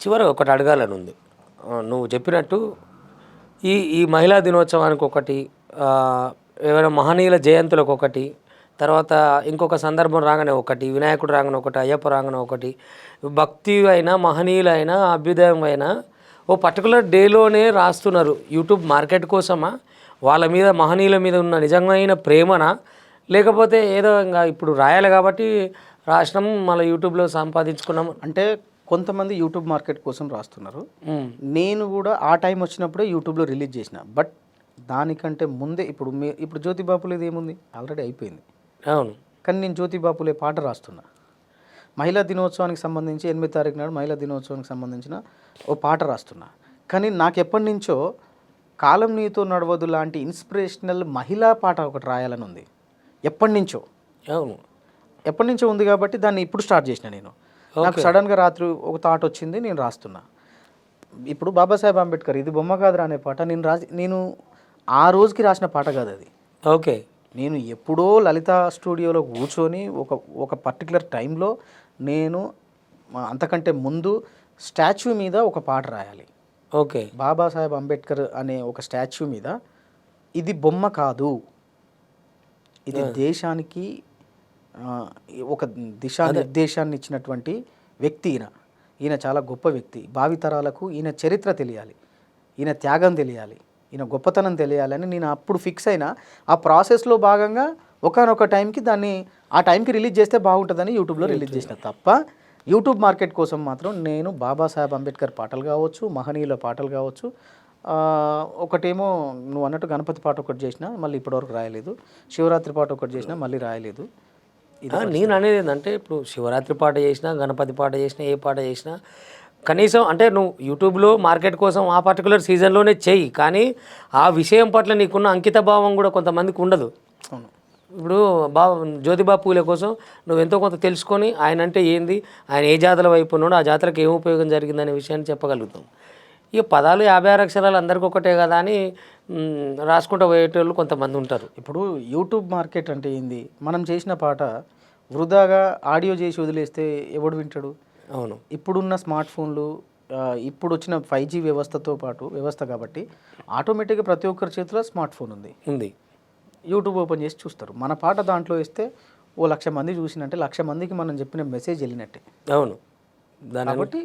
చివరి ఒకటి అడగాలని ఉంది. నువ్వు చెప్పినట్టు ఈ ఈ మహిళా దినోత్సవానికి ఒకటి, ఏమైనా మహనీయుల జయంతులకు ఒకటి, తర్వాత ఇంకొక సందర్భం రాగానే ఒకటి, వినాయకుడు రాగానే ఒకటి, అయ్యప్ప రాగానే ఒకటి, భక్తి అయినా మహనీయులైనా అభ్యుదయం అయినా ఓ పర్టికులర్ డేలోనే రాస్తున్నారు. యూట్యూబ్ మార్కెట్ కోసమా, వాళ్ళ మీద మహనీయుల మీద ఉన్న నిజమైన ప్రేమనా, లేకపోతే ఏదో ఇంకా ఇప్పుడు రాయాలి కాబట్టి రాసినాము మళ్ళీ యూట్యూబ్లో సంపాదించుకున్నాము అంటే కొంతమంది యూట్యూబ్ మార్కెట్ కోసం రాస్తున్నారు. నేను కూడా ఆ టైం వచ్చినప్పుడే యూట్యూబ్లో రిలీజ్ చేసిన. బట్ దానికంటే ముందే ఇప్పుడు జ్యోతిబాపులేది ఏముంది, ఆల్రెడీ అయిపోయింది. అవును. కానీ నేను జ్యోతిబాపులే పాట రాస్తున్నా. మహిళా దినోత్సవానికి సంబంధించి 8వ తారీఖు నాడు మహిళా దినోత్సవానికి సంబంధించిన ఓ పాట రాస్తున్నా. కానీ నాకు ఎప్పటి నుంచో కాలం నీతో నడవదు లాంటి ఇన్స్పిరేషనల్ మహిళా పాట ఒకటి రాయాలని ఉంది. ఎప్పటి నుంచో ఉంది కాబట్టి దాన్ని ఇప్పుడు స్టార్ట్ చేసిన నేను. నాకు సడన్గా రాత్రి ఒక థాట్ వచ్చింది, నేను రాస్తున్నా. ఇప్పుడు బాబాసాహెబ్ అంబేద్కర్ ఇది బొమ్మ కాదురా అనే పాట నేను ఆ రోజుకి రాసిన పాట కాదు అది. ఓకే. నేను ఎప్పుడో లలిత స్టూడియోలో కూర్చొని ఒక పర్టికులర్ టైంలో నేను అంతకంటే ముందు స్టాచ్యూ మీద ఒక పాట రాయాలి. ఓకే. బాబాసాహెబ్ అంబేద్కర్ అనే ఒక స్టాచ్యూ మీద ఇది బొమ్మ కాదు, ఇది దేశానికి ఒక దిశానిర్దేశాన్ని ఇచ్చినటువంటి వ్యక్తి ఈయన చాలా గొప్ప వ్యక్తి. భావితరాలకు ఈయన చరిత్ర తెలియాలి, ఈయన త్యాగం తెలియాలి, ఈయన గొప్పతనం తెలియాలని నేను అప్పుడు ఫిక్స్ అయినా. ఆ ప్రాసెస్లో భాగంగా ఒకనొక టైంకి దాన్ని ఆ టైంకి రిలీజ్ చేస్తే బాగుంటుందని యూట్యూబ్లో రిలీజ్ చేసిన తప్ప యూట్యూబ్ మార్కెట్ కోసం మాత్రం నేను బాబాసాహెబ్ అంబేద్కర్ పాటలు కావచ్చు, మహనీయుల పాటలు కావచ్చు, ఒకటేమో నువ్వు అన్నట్టు గణపతి పాట ఒకటి చేసిన, మళ్ళీ ఇప్పటివరకు రాయలేదు. శివరాత్రి పాట ఒకటి చేసిన, మళ్ళీ రాయలేదు. నేను అనేది ఏంటంటే ఇప్పుడు శివరాత్రి పాట చేసినా, గణపతి పాట చేసినా, ఏ పాట చేసినా కనీసం అంటే నువ్వు యూట్యూబ్లో మార్కెట్ కోసం ఆ పర్టికులర్ సీజన్లోనే చెయ్యి, కానీ ఆ విషయం పట్ల నీకున్న అంకిత భావం కూడా కొంతమందికి ఉండదు. ఇప్పుడు జ్యోతిబా పూలే కోసం నువ్వు ఎంతో కొంత తెలుసుకొని ఆయన అంటే ఏంది, ఆయన ఏ జాతర వైపు ఉన్నాడో ఆ జాతరకు ఏం ఉపయోగం జరిగిందనే విషయాన్ని చెప్పగలుగుతాం. ఇక పదాలు 56 అక్షరాలు అందరికీ ఒకటే కదా అని రాసుకుంటూ పోయేటోళ్ళు కొంతమంది ఉంటారు. ఇప్పుడు యూట్యూబ్ మార్కెట్ అంటే ఏంది, మనం చేసిన పాట వృధాగా ఆడియో చేసి వదిలేస్తే ఎవడు వింటాడు? అవును. ఇప్పుడున్న స్మార్ట్ ఫోన్లు, ఇప్పుడు వచ్చిన 5G వ్యవస్థ కాబట్టి ఆటోమేటిక్గా ప్రతి ఒక్కరి చేతిలో స్మార్ట్ ఫోన్ ఉంది. యూట్యూబ్ ఓపెన్ చేసి చూస్తారు. మన పాట దాంట్లో ఇస్తే 1,00,000 మంది చూసినట్టే, 1,00,000 మందికి మనం చెప్పిన మెసేజ్ వెళ్ళినట్టే. అవును. కాబట్టి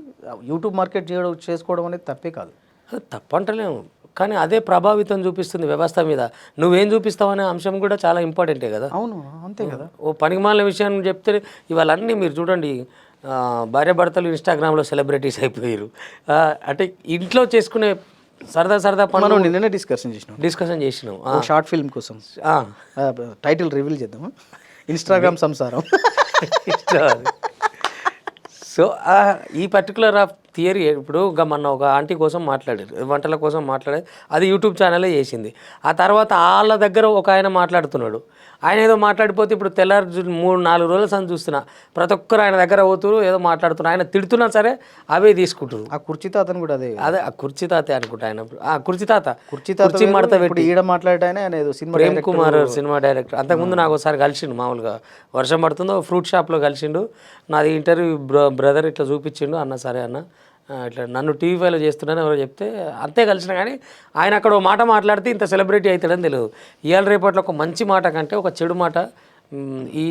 యూట్యూబ్ మార్కెట్ చేసుకోవడం అనేది తప్పే కాదు. తప్పంటలేము, కానీ అదే ప్రభావితం చూపిస్తుంది వ్యవస్థ మీద. నువ్వేం చూపిస్తావనే అంశం కూడా చాలా ఇంపార్టెంటే కదా. అవును, అంతే కదా. ఓ పనికిమాలిన విషయాన్ని చెప్తే ఇవాళ అన్నీ మీరు చూడండి, భార్యాభర్తలు ఇన్స్టాగ్రామ్లో సెలబ్రిటీస్ అయిపోయారు. అంటే ఇంట్లో చేసుకునే సరదా పనులు నిన్ననే డిస్కషన్ చేసినాం షార్ట్ ఫిల్మ్ కోసం. టైటిల్ రివీల్ చేద్దాము, ఇన్స్టాగ్రామ్ సంసారం. సో ఈ పర్టికులర్ ఆఫ్ థియరీ ఇప్పుడు మొన్న ఒక ఆంటీ కోసం మాట్లాడారు, వంటల కోసం మాట్లాడేది, అది యూట్యూబ్ ఛానలే చేసింది. ఆ తర్వాత వాళ్ళ దగ్గర ఒక ఆయన మాట్లాడుతున్నాడు, ఆయన ఏదో మాట్లాడిపోతే ఇప్పుడు తెల్లారు 3-4 రోజుల సంది చూస్తున్నా ప్రతి ఒక్కరు ఆయన దగ్గర పోతున్నారు, ఏదో మాట్లాడుతున్నారు, ఆయన తిడుతున్నా సరే అవే తీసుకుంటారు. ఆ కుర్చీ తాతను కూడా అదే ఆ కుర్చీ తాతే అనుకుంటా ఆయన. కుర్చీ మడత పెట్టి ఈడ మాట్లాడాయన ప్రేమ్ కుమార్ సినిమా డైరెక్టర్. అంతకుముందు నాకు ఒకసారి కలిసిండు, మామూలుగా వర్షం పడుతుందో ఫ్రూట్ షాప్లో కలిసిండు. నాది ఇంటర్వ్యూ బ్రదర్ ఇట్లా చూపించిండు, అన్న సరే అన్న ఇట్లా నన్ను టీవీ5లో చేస్తున్నాను ఎవరో చెప్తే అంతే కలిసిన. కానీ ఆయన అక్కడ ఒక మాట మాట్లాడితే ఇంత సెలబ్రిటీ అవుతాడని తెలియదు. ఇవాళ రేపట్లో ఒక మంచి మాట కంటే ఒక చెడు మాట ఈ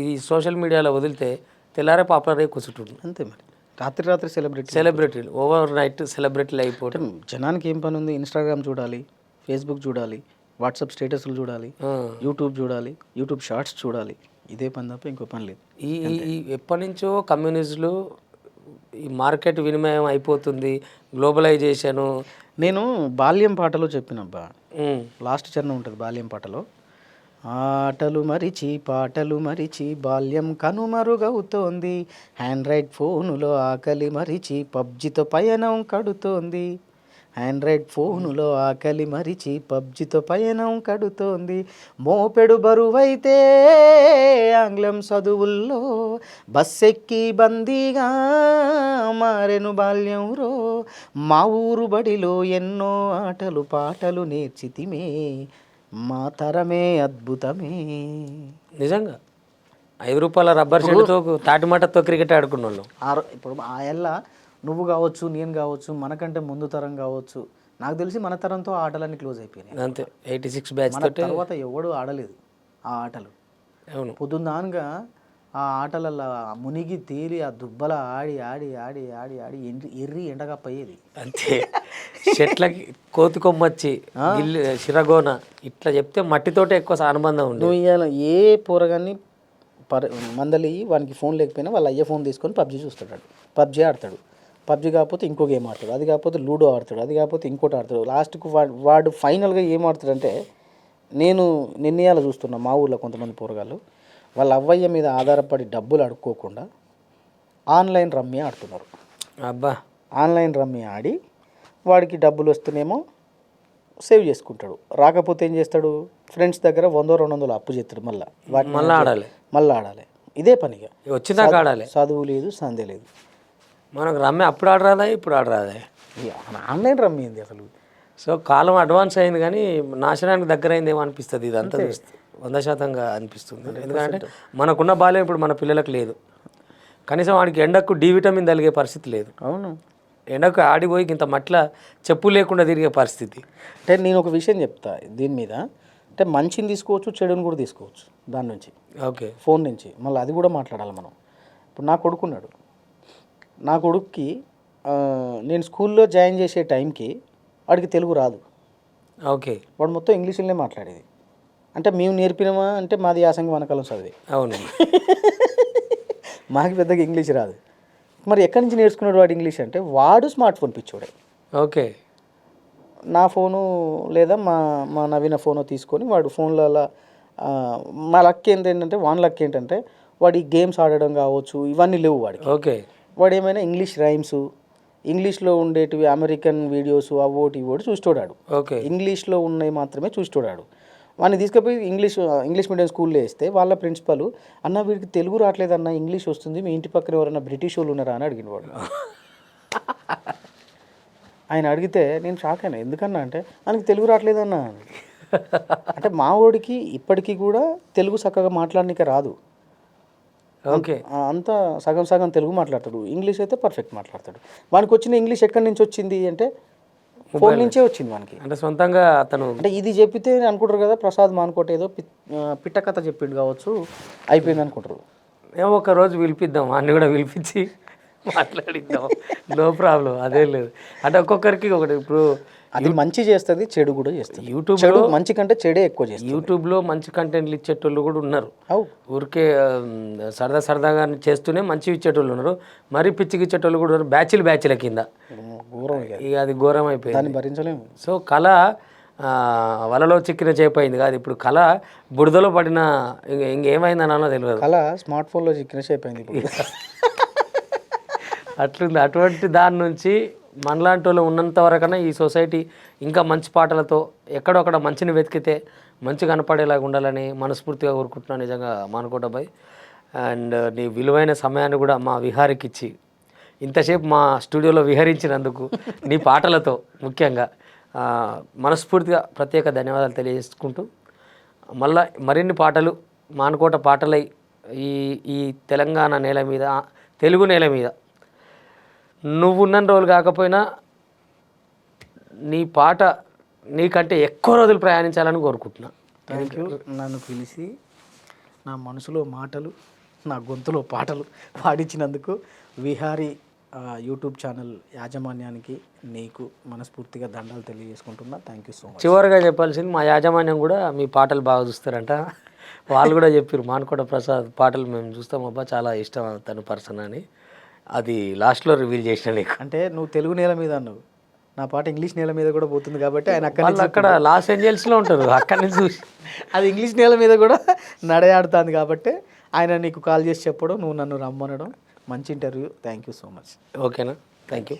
ఈ సోషల్ మీడియాలో వదిలితే తెల్లారే పాపులర్ అయ్యి కూర్చుంటుంది. అంతే మరి. రాత్రి సెలబ్రిటీలు ఓవర్ నైట్ సెలబ్రిటీలు అయిపోవటం. జనానికి ఏం పని ఉంది? ఇన్స్టాగ్రామ్ చూడాలి, ఫేస్బుక్ చూడాలి, వాట్సాప్ స్టేటస్లు చూడాలి, యూట్యూబ్ చూడాలి, యూట్యూబ్ షార్ట్స్ చూడాలి. ఇదే పని తప్ప ఇంకో పని లేదు. ఈ ఎప్పటి నుంచో కమ్యూనిస్టులు ఈ మార్కెట్ వినిమయం అయిపోతుంది, గ్లోబలైజేషను. నేను బాల్యం పాటలో చెప్పినబ్బా, లాస్ట్ చరణం ఉంటుంది బాల్యం పాటలో, ఆటలు మరిచి పాటలు మరిచి బాల్యం కనుమరుగవుతోంది, హ్యాండ్రైడ్ ఫోనులో ఆకలి మరిచి పబ్జితో పయనం కడుతోంది, ఆండ్రాయిడ్ ఫోనులో ఆకలి మరిచి పబ్జితో పయనం కడుతోంది, మోపెడు బరువైతే ఆంగ్లం చదువుల్లో బస్సెక్కి బందీగా మారెను బాల్యం రో, మా ఊరు బడిలో ఎన్నో ఆటలు పాటలు నేర్చితిమే, మా తరమే అద్భుతమే. నిజంగా 5 రూపాయల రబ్బర్ షెడ్తో తాటిమాటతో క్రికెట్ ఆడుకున్న వాళ్ళు ఇప్పుడు ఆ ఎల్ల నువ్వు కావచ్చు, నేను కావచ్చు, మనకంటే ముందు తరం కావచ్చు, నాకు తెలిసి మన తరంతో ఆటలన్నీ క్లోజ్ అయిపోయినాయి. అంతే 86 బ్యాచ్ మన తర్వాత ఎవడు ఆడలేదు ఆ ఆటలు. అవును. పొద్దున్నానుగా ఆ ఆటలలో మునిగి తేలి ఆ దుబ్బల ఆడి ఆడి ఆడి ఆడి ఆడి ఎర్రి ఎండగప్పయ్యేది. అంతే చెట్లకి కోతి కొమ్మచ్చి గిల్లి శిరగోన ఇట్లా చెప్తే మట్టితోటే ఎక్కువ అనుబంధం ఉంది. నువ్వు ఇవాళ ఏ పోరగాన్ని మందలి వానికి ఫోన్ లేకపోయినా వాళ్ళ అయ్యే ఫోన్ తీసుకొని పబ్జీ చూస్తాడు, పబ్జీ ఆడతాడు. పబ్జీ కాకపోతే ఇంకో గేమ్ ఆడతాడు, అది కాకపోతే లూడో ఆడతాడు, అది కాకపోతే ఇంకోటి ఆడతాడు. లాస్ట్కు వాడు ఫైనల్గా ఏం ఆడతాడంటే, నేను నిర్ణయాలు చూస్తున్నా మా ఊళ్ళో కొంతమంది పోరగాళ్ళు వాళ్ళ అవ్వయ్య మీద ఆధారపడి డబ్బులు అడుక్కోకుండా ఆన్లైన్ రమ్మీ ఆడుతున్నారు. అబ్బా, ఆన్లైన్ రమ్మీ ఆడి వాడికి డబ్బులు వస్తేనేమో సేవ్ చేసుకుంటాడు, రాకపోతే ఏం చేస్తాడు, ఫ్రెండ్స్ దగ్గర 100-200 అప్పు చేస్తాడు. మళ్ళీ ఆడాలి ఇదే పనిగా. వచ్చినాక ఆడాలి. చదువు లేదు, సందే లేదు. మనకు రమ్మి అప్పుడు ఆడరాదా, ఇప్పుడు ఆడరాదా? ఆన్లైన్ రమ్మీ ఏంది అసలు? సో కాలం అడ్వాన్స్ అయింది కానీ నాశనానికి దగ్గర అయిందేమో అనిపిస్తుంది. ఇదంతా 100% అనిపిస్తుంది. ఎందుకంటే మనకున్న బాల్యం ఇప్పుడు మన పిల్లలకు లేదు. కనీసం వాడికి ఎండకు డి విటమిన్ తగిలే పరిస్థితి లేదు. అవును, ఎండకు ఆడిపోయి ఇంత మట్ల చెప్పు లేకుండా తిరిగే పరిస్థితి. అంటే నేను ఒక విషయం చెప్తా దీని మీద. అంటే మంచిని తీసుకోవచ్చు, చెడుని కూడా తీసుకోవచ్చు దాని నుంచి. ఓకే, ఫోన్ నుంచి మళ్ళీ అది కూడా మాట్లాడాలి మనం. ఇప్పుడు నా కొడుకున్నాడు, నా కొడుక్కి నేను స్కూల్లో జాయిన్ చేసే టైంకి వాడికి తెలుగు రాదు. ఓకే, వాడు మొత్తం ఇంగ్లీష్లోనే మాట్లాడేది. అంటే మేము నేర్పినమా అంటే మాది యాసంగి వనకాలం చదివే. అవును. మాకు పెద్దగా ఇంగ్లీష్ రాదు. మరి ఎక్కడి నుంచి నేర్చుకున్నాడు వాడు ఇంగ్లీష్ అంటే, వాడు స్మార్ట్ ఫోన్ పిచ్చోడే. ఓకే, నా ఫోను లేదా మా నవీన ఫోను తీసుకొని వాడు ఫోన్లలో మా లక్ ఏంటంటే వాన్ లక్ ఏంటంటే వాడు ఈ గేమ్స్ ఆడడం కావచ్చు ఇవన్నీ లేవు వాడికి. ఓకే, వాడు ఏమైనా ఇంగ్లీష్ రైమ్స్, ఇంగ్లీష్లో ఉండేటివి అమెరికన్ వీడియోస్ అవోటి ఇవోటి చూస్తాడు. ఓకే, ఇంగ్లీష్లో ఉన్నవి మాత్రమే చూస్తాడు. వాడిని తీసుకుపోయి ఇంగ్లీష్ మీడియం స్కూల్లో వేస్తే వాళ్ళ ప్రిన్సిపల్, అన్న వీడికి తెలుగు రావట్లేదన్న, ఇంగ్లీష్ వస్తుంది, మీ ఇంటి పక్కన ఎవరైనా బ్రిటిష్ వాళ్ళు ఉన్నారా అని అడిగిన వాడు. ఆయన అడిగితే నేను షాక్ అయినా. ఎందుకన్నా అంటే ఆయనకి తెలుగు రావట్లేదన్న. అంటే మా వాడికి ఇప్పటికీ కూడా తెలుగు చక్కగా మాట్లాడడానికి రాదు. ఓకే, అంతా సగం సగం తెలుగు మాట్లాడతాడు, ఇంగ్లీష్ అయితే పర్ఫెక్ట్ మాట్లాడతాడు. వానికి వచ్చిన ఇంగ్లీష్ ఎక్కడి నుంచి వచ్చింది అంటే ఫోన్ నుంచే వచ్చింది వానికి. అంటే సొంతంగా అతను అంటే ఇది చెప్పితే అనుకుంటారు కదా ప్రసాద్ మానుకోట ఏదో పిట్ట కథ చెప్పిండు కావచ్చు అయిపోయింది అనుకుంటారు. ఏమో ఒక రోజు పిలిపిద్దాం, అన్ని కూడా పిలిపించి మాట్లాడిద్దాం, నో ప్రాబ్లం, అదేం లేదు. అంటే ఒక్కొక్కరికి ఒకటి. ఇప్పుడు అది మంచి చేస్తుంది, చెడు కూడా చేస్తుంది. యూట్యూబ్లో మంచి కంటే చెడే ఎక్కువ చేస్తుంది. యూట్యూబ్లో మంచి కంటెంట్లు ఇచ్చేటోళ్ళు కూడా ఉన్నారు. అవు ఊరికే సరదాగా చేస్తూనే మంచి ఇచ్చేటోళ్ళు ఉన్నారు, మరీ పిచ్చికి ఇచ్చేటోళ్ళు కూడా ఉన్నారు. బ్యాచ్ల కింద ఘోరం, ఇక అది ఘోరం అయిపోయింది. దాన్ని భరించలేము. సో కళ వలలో చిక్కిన చేపైంది కాదు, ఇప్పుడు కళ బురదలో పడిన ఇంకేమైందని అన్నో తెలియదు. కళ స్మార్ట్ ఫోన్లో చిక్కిన షేప్ అయింది ఇప్పుడు. అట్లుంది. అటువంటి దాని నుంచి మనలాంటి వాళ్ళు ఉన్నంత వరకన్నా ఈ సొసైటీ ఇంకా మంచి పాటలతో ఎక్కడొక్కడ మంచిని వెతికితే మంచి కనపడేలాగా ఉండాలని మనస్ఫూర్తిగా కోరుకుంటున్నాను. నిజంగా మానుకోటబాయ్. అండ్ నీ విలువైన సమయాన్ని కూడా మా విహారికి ఇచ్చి ఇంతసేపు మా స్టూడియోలో విహరించినందుకు నీ పాటలతో ముఖ్యంగా మనస్ఫూర్తిగా ప్రత్యేక ధన్యవాదాలు తెలియజేసుకుంటూ, మళ్ళీ మరిన్ని పాటలు మానుకోట పాటలై ఈ తెలంగాణ నేల మీద, తెలుగు నేల మీద నువ్వున్న రోజులు కాకపోయినా నీ పాట నీకంటే ఎక్కువ రోజులు ప్రయాణించాలని కోరుకుంటున్నా. Thank you. నన్ను పిలిచి నా మనసులో మాటలు, నా గొంతులో పాటలు పాడించినందుకు విహారీ యూట్యూబ్ ఛానల్ యాజమాన్యానికి నీకు మనస్ఫూర్తిగా దండాలు తెలియజేసుకుంటున్నా. Thank you so much. చివరిగా చెప్పాల్సింది, మా యాజమాన్యం కూడా మీ పాటలు బాగా చూస్తారంట. వాళ్ళు కూడా చెప్పారు, మానుకోట ప్రసాద్ పాటలు మేము చూస్తాం అబ్బా, చాలా ఇష్టం తన పర్సన్ అని. అది లాస్ట్లో రివీల్ చేసిన నీకు. అంటే నువ్వు తెలుగు నేల మీద అన్నావు, నా పాట ఇంగ్లీష్ నేల మీద కూడా పోతుంది కాబట్టి ఆయన అక్కడ లాస్ ఏంజల్స్లో ఉంటారు, అక్కడి నుంచి చూసి అది ఇంగ్లీష్ నేల మీద కూడా నడయాడుతుంది కాబట్టి ఆయన నీకు కాల్ చేసి చెప్పడం, నువ్వు నన్ను రమ్మనడం మంచి interview. Thank you so much. ఓకేనా, థ్యాంక్ యూ.